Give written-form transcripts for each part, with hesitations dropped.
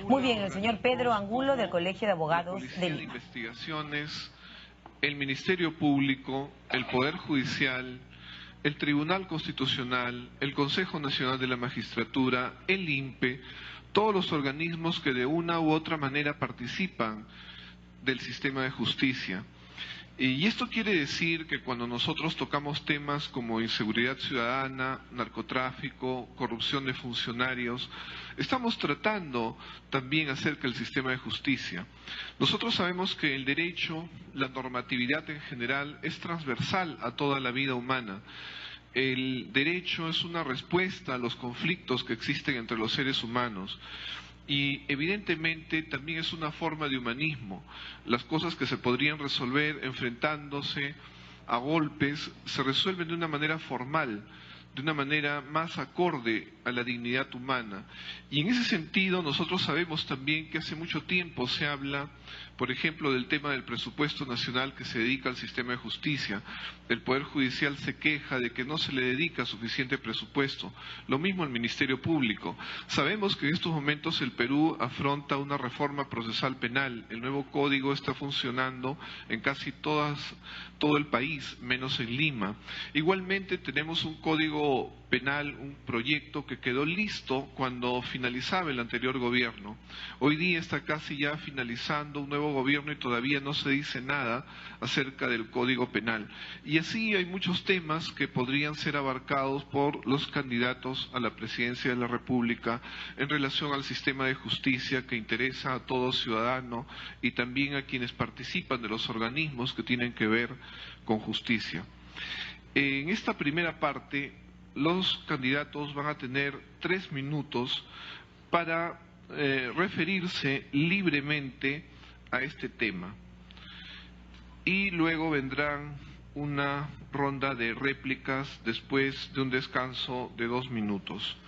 Muy bien, el señor Pedro Angulo del Colegio de Abogados de Lima. Investigaciones, el Ministerio Público, el Poder Judicial, el Tribunal Constitucional, el Consejo Nacional de la Magistratura, el INPE, todos los organismos que de una u otra manera participan del sistema de justicia. Y esto quiere decir que cuando nosotros tocamos temas como inseguridad ciudadana, narcotráfico, corrupción de funcionarios, estamos tratando también acerca del sistema de justicia. Nosotros sabemos que el derecho, la normatividad en general, es transversal a toda la vida humana. El derecho es una respuesta a los conflictos que existen entre los seres humanos. Y evidentemente también es una forma de humanismo. Las cosas que se podrían resolver enfrentándose a golpes se resuelven de una manera formal, de una manera más acorde a la dignidad humana. Y en ese sentido nosotros sabemos también que hace mucho tiempo se habla, por ejemplo, del tema del presupuesto nacional que se dedica al sistema de justicia. El Poder Judicial se queja de que no se le dedica suficiente presupuesto. Lo mismo al Ministerio Público. Sabemos que en estos momentos el Perú afronta una reforma procesal penal. El nuevo código está funcionando en casi todo el país, menos en Lima. Igualmente tenemos un código penal, un proyecto que quedó listo cuando finalizaba el anterior gobierno. Hoy día está casi ya finalizando un nuevo gobierno y todavía no se dice nada acerca del Código Penal. Y así hay muchos temas que podrían ser abarcados por los candidatos a la presidencia de la República en relación al sistema de justicia que interesa a todo ciudadano y también a quienes participan de los organismos que tienen que ver con justicia. En esta primera parte, los candidatos van a tener 3 minutos para referirse libremente a este tema. Y luego vendrán una ronda de réplicas después de un descanso de 2 minutos.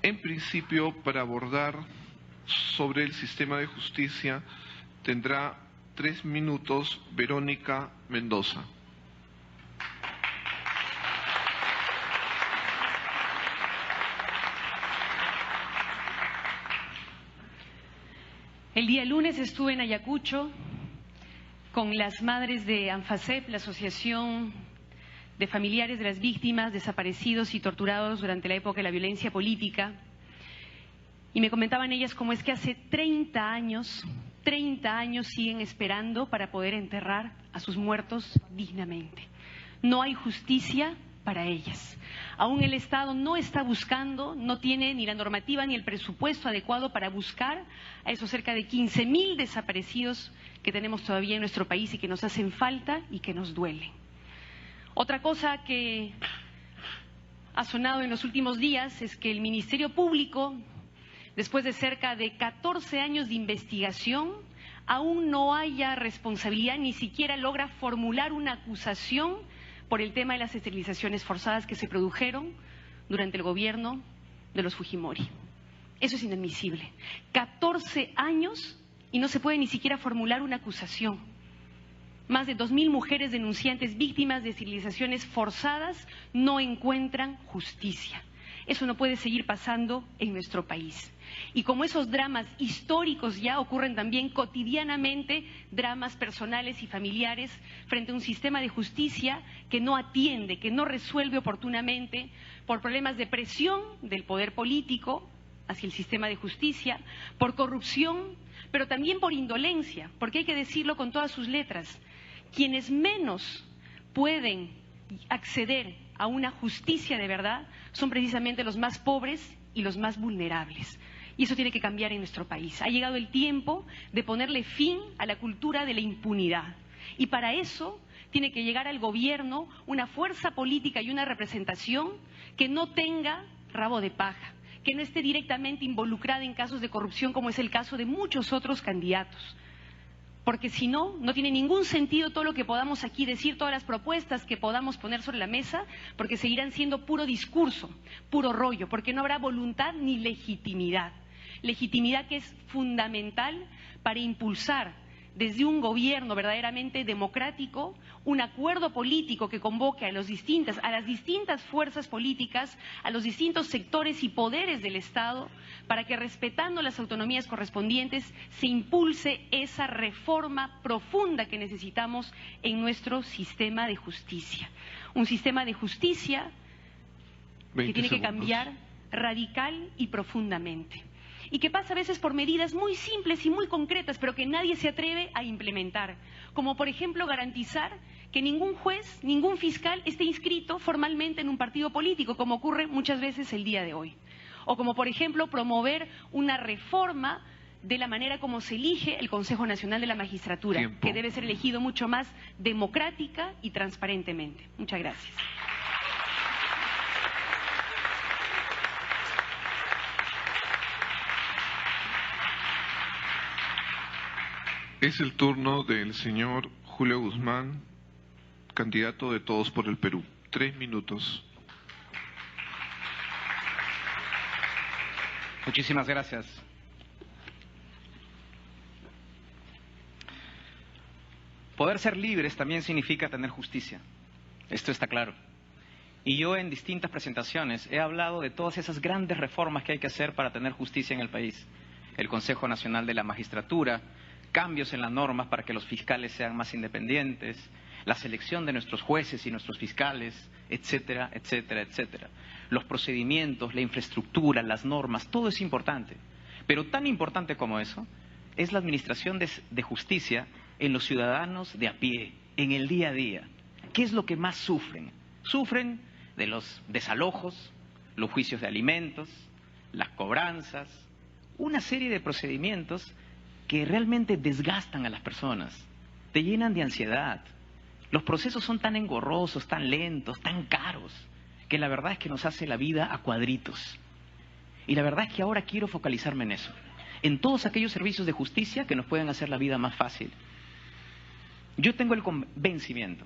En principio, para abordar sobre el sistema de justicia, tendrá 3 minutos Verónica Mendoza. El día lunes estuve en Ayacucho con las madres de ANFACEP, la Asociación de Familiares de las Víctimas, Desaparecidos y Torturados durante la época de la violencia política, y me comentaban ellas cómo es que hace 30 años siguen esperando para poder enterrar a sus muertos dignamente. No hay justicia para ellas. Aún el Estado no está buscando, no tiene ni la normativa ni el presupuesto adecuado para buscar a esos cerca de 15.000 desaparecidos que tenemos todavía en nuestro país y que nos hacen falta y que nos duelen. Otra cosa que ha sonado en los últimos días es que el Ministerio Público, después de cerca de 14 años de investigación, aún no haya responsabilidad, ni siquiera logra formular una acusación por el tema de las esterilizaciones forzadas que se produjeron durante el gobierno de los Fujimori. Eso es inadmisible. 14 años y no se puede ni siquiera formular una acusación. Más de 2.000 mujeres denunciantes víctimas de esterilizaciones forzadas no encuentran justicia. Eso no puede seguir pasando en nuestro país. Y como esos dramas históricos ya ocurren también cotidianamente, dramas personales y familiares frente a un sistema de justicia que no atiende, que no resuelve oportunamente por problemas de presión del poder político hacia el sistema de justicia, por corrupción, pero también por indolencia, porque hay que decirlo con todas sus letras. Quienes menos pueden acceder a una justicia de verdad son precisamente los más pobres y los más vulnerables. Y eso tiene que cambiar en nuestro país. Ha llegado el tiempo de ponerle fin a la cultura de la impunidad. Y para eso tiene que llegar al gobierno una fuerza política y una representación que no tenga rabo de paja, que no esté directamente involucrada en casos de corrupción como es el caso de muchos otros candidatos. Porque si no, no tiene ningún sentido todo lo que podamos aquí decir, todas las propuestas que podamos poner sobre la mesa, porque seguirán siendo puro discurso, puro rollo, porque no habrá voluntad ni legitimidad. Legitimidad que es fundamental para impulsar desde un gobierno verdaderamente democrático, un acuerdo político que convoque a las distintas fuerzas políticas, a los distintos sectores y poderes del Estado, para que, respetando las autonomías correspondientes, se impulse esa reforma profunda que necesitamos en nuestro sistema de justicia. Un sistema de justicia que tiene que cambiar radical y profundamente. Y que pasa a veces por medidas muy simples y muy concretas, pero que nadie se atreve a implementar. Como, por ejemplo, garantizar que ningún juez, ningún fiscal esté inscrito formalmente en un partido político, como ocurre muchas veces el día de hoy. O como, por ejemplo, promover una reforma de la manera como se elige el Consejo Nacional de la Magistratura, que debe ser elegido mucho más democrática y transparentemente. Muchas gracias. Es el turno del señor Julio Guzmán, candidato de Todos por el Perú. 3 minutos. Muchísimas gracias. Poder ser libres también significa tener justicia. Esto está claro. Y yo en distintas presentaciones he hablado de todas esas grandes reformas que hay que hacer para tener justicia en el país. El Consejo Nacional de la Magistratura, cambios en las normas para que los fiscales sean más independientes, la selección de nuestros jueces y nuestros fiscales, etcétera, etcétera, etcétera. Los procedimientos, la infraestructura, las normas, todo es importante. Pero tan importante como eso es la administración de justicia en los ciudadanos de a pie, en el día a día. ¿Qué es lo que más sufren? Sufren de los desalojos, los juicios de alimentos, las cobranzas, una serie de procedimientos que realmente desgastan a las personas, te llenan de ansiedad. Los procesos son tan engorrosos, tan lentos, tan caros, que la verdad es que nos hace la vida a cuadritos. Y la verdad es que ahora quiero focalizarme en eso, en todos aquellos servicios de justicia que nos pueden hacer la vida más fácil. Yo tengo el convencimiento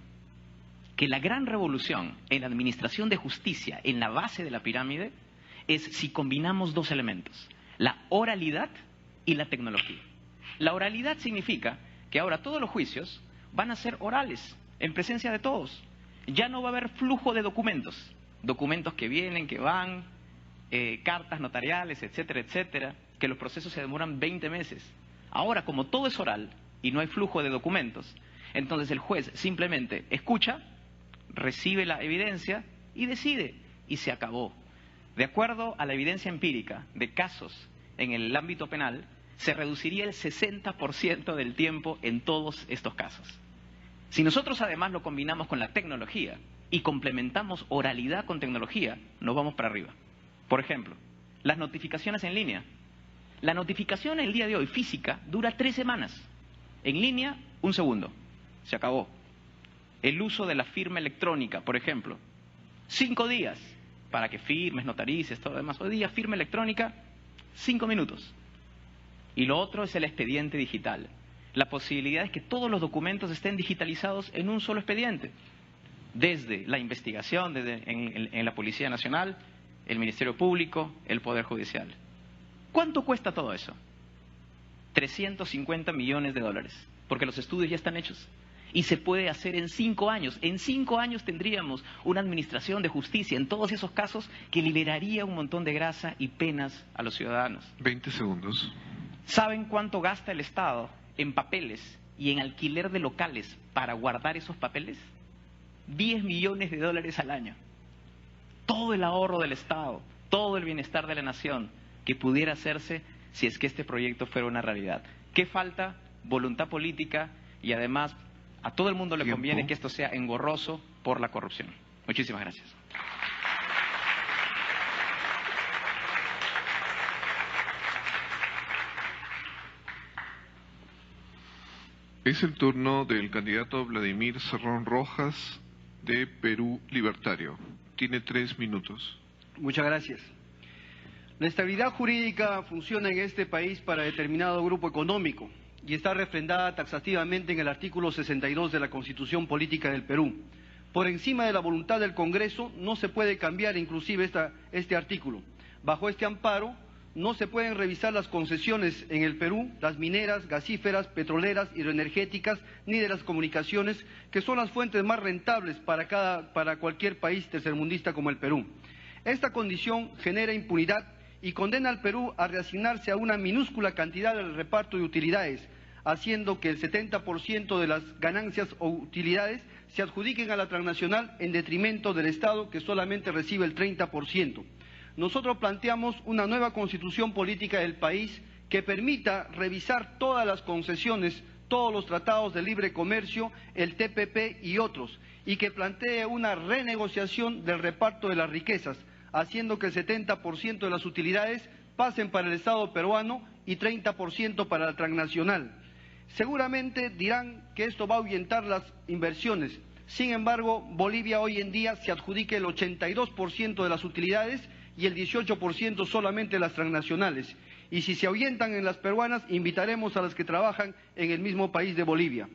que la gran revolución en la administración de justicia, en la base de la pirámide, es si combinamos dos elementos, la oralidad y la tecnología. La oralidad significa que ahora todos los juicios van a ser orales, en presencia de todos. Ya no va a haber flujo de documentos, documentos que vienen, que van, cartas notariales, etcétera, etcétera, que los procesos se demoran 20 meses. Ahora, como todo es oral y no hay flujo de documentos, entonces el juez simplemente escucha, recibe la evidencia y decide, y se acabó. De acuerdo a la evidencia empírica de casos en el ámbito penal, se reduciría el 60% del tiempo en todos estos casos. Si nosotros además lo combinamos con la tecnología y complementamos oralidad con tecnología, nos vamos para arriba. Por ejemplo, las notificaciones en línea. La notificación el día de hoy física dura 3 semanas. En línea, 1 segundo. Se acabó. El uso de la firma electrónica, por ejemplo. 5 días para que firmes, notarices, todo lo demás. Hoy día, firma electrónica, 5 minutos. Y lo otro es el expediente digital. La posibilidad es que todos los documentos estén digitalizados en un solo expediente. Desde la investigación, en la Policía Nacional, el Ministerio Público, el Poder Judicial. ¿Cuánto cuesta todo eso? 350 millones de dólares, porque los estudios ya están hechos. Y se puede hacer en 5 años. En 5 años tendríamos una administración de justicia en todos esos casos que liberaría un montón de grasa y penas a los ciudadanos. 20 segundos. ¿Saben cuánto gasta el Estado en papeles y en alquiler de locales para guardar esos papeles? 10 millones de dólares al año. Todo el ahorro del Estado, todo el bienestar de la nación que pudiera hacerse si es que este proyecto fuera una realidad. ¿Qué falta? Voluntad política y además a todo el mundo le conviene que esto sea engorroso por la corrupción. Muchísimas gracias. Es el turno del candidato Vladimir Cerrón Rojas de Perú Libertario. Tiene 3 minutos. Muchas gracias. La estabilidad jurídica funciona en este país para determinado grupo económico y está refrendada taxativamente en el artículo 62 de la Constitución Política del Perú. Por encima de la voluntad del Congreso no se puede cambiar inclusive este artículo. Bajo este amparo, no se pueden revisar las concesiones en el Perú, las mineras, gasíferas, petroleras, hidroenergéticas, ni de las comunicaciones, que son las fuentes más rentables para cualquier país tercermundista como el Perú. Esta condición genera impunidad y condena al Perú a reasignarse a una minúscula cantidad del reparto de utilidades, haciendo que el 70% de las ganancias o utilidades se adjudiquen a la transnacional en detrimento del Estado, que solamente recibe el 30%. Nosotros planteamos una nueva constitución política del país que permita revisar todas las concesiones, todos los tratados de libre comercio, el TPP y otros, y que plantee una renegociación del reparto de las riquezas, haciendo que el 70% de las utilidades pasen para el Estado peruano y 30% para la transnacional. Seguramente dirán que esto va a ahuyentar las inversiones. Sin embargo, Bolivia hoy en día se adjudica el 82% de las utilidades y el 18% solamente las transnacionales. Y si se ahuyentan en las peruanas, invitaremos a las que trabajan en el mismo país de Bolivia.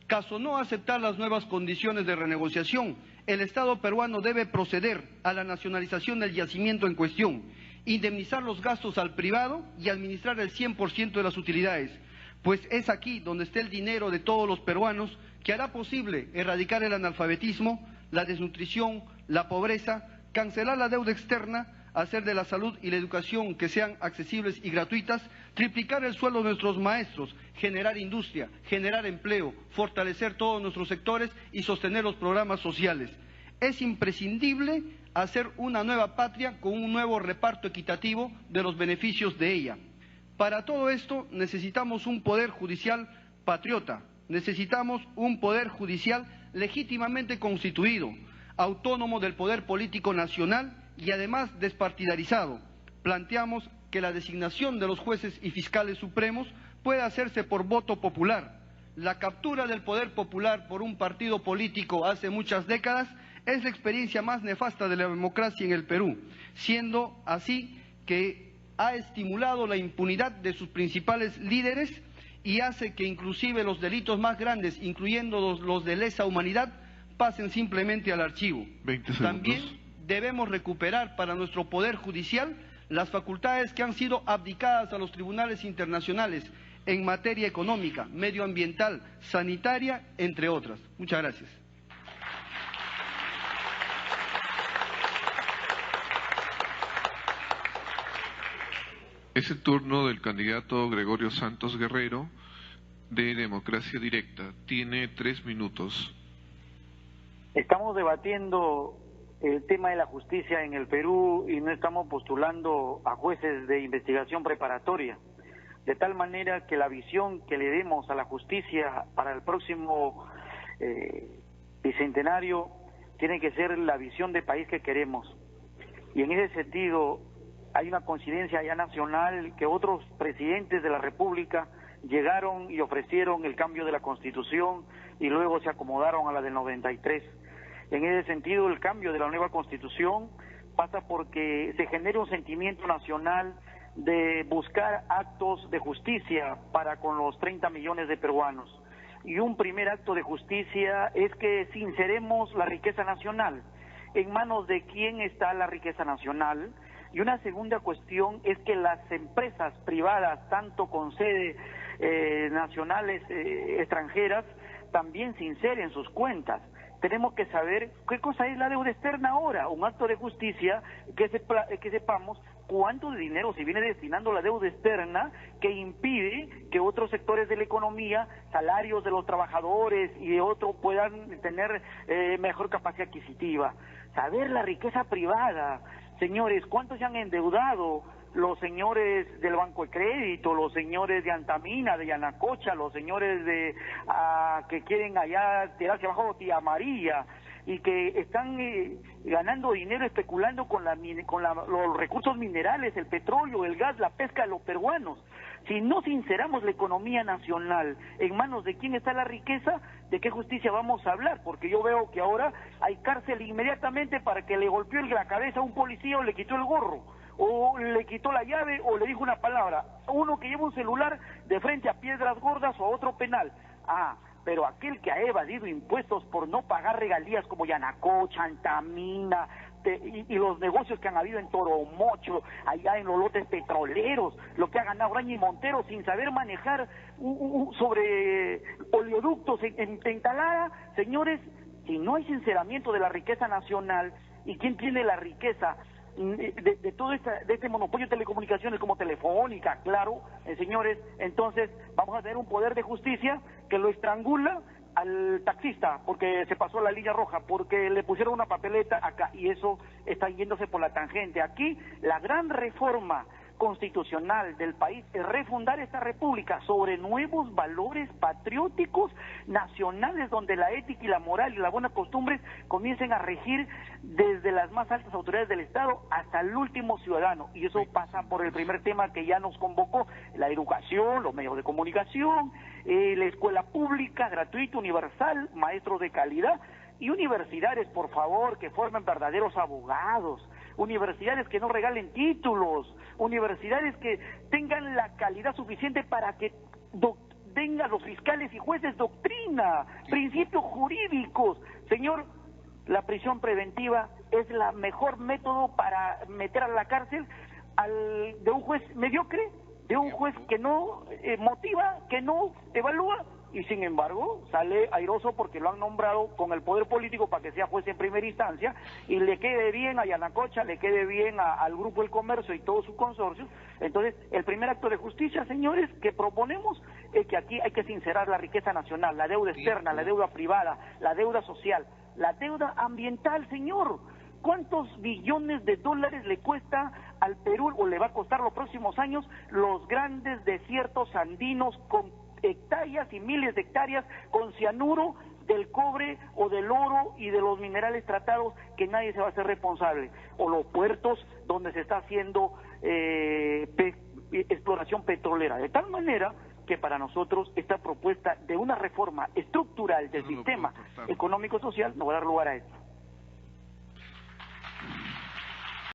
Caso no aceptar las nuevas condiciones de renegociación, el Estado peruano debe proceder a la nacionalización del yacimiento en cuestión, indemnizar los gastos al privado y administrar el 100% de las utilidades, pues es aquí donde está el dinero de todos los peruanos que hará posible erradicar el analfabetismo, la desnutrición, la pobreza, cancelar la deuda externa, hacer de la salud y la educación que sean accesibles y gratuitas, triplicar el sueldo de nuestros maestros, generar industria, generar empleo, fortalecer todos nuestros sectores y sostener los programas sociales. Es imprescindible hacer una nueva patria con un nuevo reparto equitativo de los beneficios de ella. Para todo esto necesitamos un poder judicial patriota, necesitamos un poder judicial legítimamente constituido, autónomo del poder político nacional y además despartidarizado. Planteamos que la designación de los jueces y fiscales supremos pueda hacerse por voto popular. La captura del poder popular por un partido político hace muchas décadas es la experiencia más nefasta de la democracia en el Perú, siendo así que ha estimulado la impunidad de sus principales líderes y hace que inclusive los delitos más grandes, incluyendo los de lesa humanidad, pasen simplemente al archivo. 20 segundos. También debemos recuperar para nuestro Poder Judicial las facultades que han sido abdicadas a los tribunales internacionales en materia económica, medioambiental, sanitaria, entre otras. Muchas gracias. Es el turno del candidato Gregorio Santos Guerrero de Democracia Directa. Tiene 3 minutos. Estamos debatiendo el tema de la justicia en el Perú y no estamos postulando a jueces de investigación preparatoria, de tal manera que la visión que le demos a la justicia para el próximo bicentenario tiene que ser la visión de país que queremos. Y en ese sentido hay una coincidencia ya nacional que otros presidentes de la República llegaron y ofrecieron el cambio de la Constitución y luego se acomodaron a la del 93. En ese sentido, el cambio de la nueva Constitución pasa porque se genere un sentimiento nacional de buscar actos de justicia para con los 30 millones de peruanos. Y un primer acto de justicia es que sinceremos la riqueza nacional. ¿En manos de quién está la riqueza nacional? Y una segunda cuestión es que las empresas privadas, tanto con sede nacionales, extranjeras, también sinceren sus cuentas. Tenemos que saber qué cosa es la deuda externa ahora, un acto de justicia, que sepamos cuánto de dinero se viene destinando a la deuda externa que impide que otros sectores de la economía, salarios de los trabajadores y de otros puedan tener mejor capacidad adquisitiva. Saber la riqueza privada, señores, cuántos se han endeudado los señores del Banco de Crédito, los señores de Antamina, de Yanacocha, los señores de que quieren allá tirarse abajo Tía María y que están ganando dinero especulando con los recursos minerales, el petróleo, el gas, la pesca de los peruanos. Si no sinceramos la economía nacional, en manos de quién está la riqueza, ¿de qué justicia vamos a hablar? Porque yo veo que ahora hay cárcel inmediatamente para que le golpeó la cabeza a un policía o le quitó el gorro, o le quitó la llave o le dijo una palabra. Uno que lleva un celular de frente a Piedras Gordas o a otro penal. Pero aquel que ha evadido impuestos por no pagar regalías como Yanacocha, Antamina, y los negocios que han habido en Toromocho, allá en los lotes petroleros, lo que ha ganado Raña y Montero sin saber manejar sobre oleoductos en Talara. Señores, si no hay sinceramiento de la riqueza nacional, ¿y quién tiene la riqueza de todo este monopolio de telecomunicaciones como Telefónica, Claro, señores? Entonces vamos a tener un poder de justicia que lo estrangula al taxista porque se pasó la línea roja, porque le pusieron una papeleta acá, y eso está yéndose por la tangente. Aquí la gran reforma constitucional del país es refundar esta república sobre nuevos valores patrióticos nacionales, donde la ética y la moral y las buenas costumbres comiencen a regir desde las más altas autoridades del Estado hasta el último ciudadano, y eso pasa por el primer tema que ya nos convocó: la educación, los medios de comunicación, la escuela pública, gratuita, universal, maestros de calidad, y universidades, por favor, que formen verdaderos abogados, universidades que no regalen títulos, universidades que tengan la calidad suficiente para que tengan los fiscales y jueces doctrina, principios jurídicos. Señor, la prisión preventiva es la mejor método para meter a la cárcel de un juez mediocre, de un juez que no motiva, que no evalúa, y sin embargo sale airoso porque lo han nombrado con el poder político para que sea juez en primera instancia, y le quede bien a Yanacocha, le quede bien al Grupo del Comercio y todos sus consorcios. Entonces, el primer acto de justicia, señores, que proponemos es que aquí hay que sincerar la riqueza nacional, la deuda externa, la deuda privada, la deuda social, la deuda ambiental, señor. ¿Cuántos billones de dólares le cuesta al Perú, o le va a costar los próximos años, los grandes desiertos andinos con hectáreas y miles de hectáreas con cianuro del cobre o del oro y de los minerales tratados, que nadie se va a hacer responsable? O los puertos donde se está haciendo exploración petrolera. De tal manera que para nosotros esta propuesta de una reforma estructural del sistema económico-social no va a dar lugar a esto.